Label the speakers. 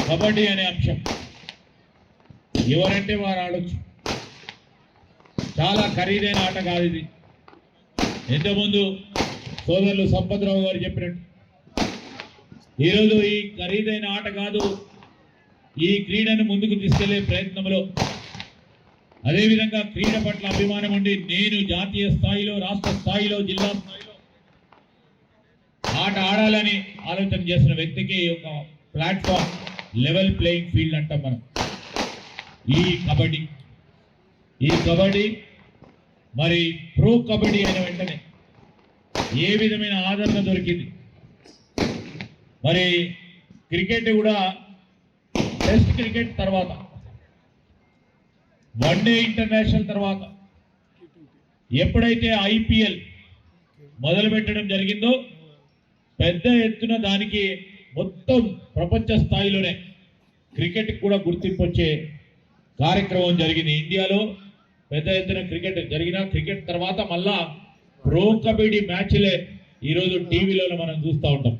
Speaker 1: కబడ్డీ అనే అంశం ఎవరంటే వారు ఆడొచ్చు. చాలా ఖరీదైన ఆట కాదు ఇది. ఇంతకుముందు సోదరులు సంపత్రావు గారు చెప్పినట్టు ఈరోజు ఈ ఖరీదైన ఆట కాదు, ఈ క్రీడను ముందుకు తీసుకెళ్లే ప్రయత్నంలో అదేవిధంగా క్రీడ పట్ల అభిమానం ఉండి నేను జాతీయ స్థాయిలో, రాష్ట్ర స్థాయిలో, జిల్లా స్థాయిలో ఆట ఆడాలని ఆలోచన చేసిన వ్యక్తికి ఒక ప్లాట్ఫామ్, లెవెల్ ప్లేయింగ్ ఫీల్డ్ అంటాం మనం. ఈ కబడ్డీ మరి ప్రో కబడ్డీ అయిన వెంటనే ఏ విధమైన ఆదరణ దొరికింది. మరి క్రికెట్ కూడా టెస్ట్ క్రికెట్ తర్వాత, వన్డే ఇంటర్నేషనల్ తర్వాత ఎప్పుడైతే IPL మొదలు పెట్టడం జరిగిందో పెద్ద ఎత్తున దానికి మొత్తం ప్రపంచ స్థాయిలోనే క్రికెట్ కూడా గుర్తింపు వచ్చే కార్యక్రమం జరిగింది. ఇండియాలో పెద్ద ఎత్తున క్రికెట్ జరిగిన క్రికెట్ తర్వాత మళ్ళా ప్రో కబడ్డీ మ్యాచ్లే ఈరోజు టీవీలో మనం చూస్తూ ఉంటాం.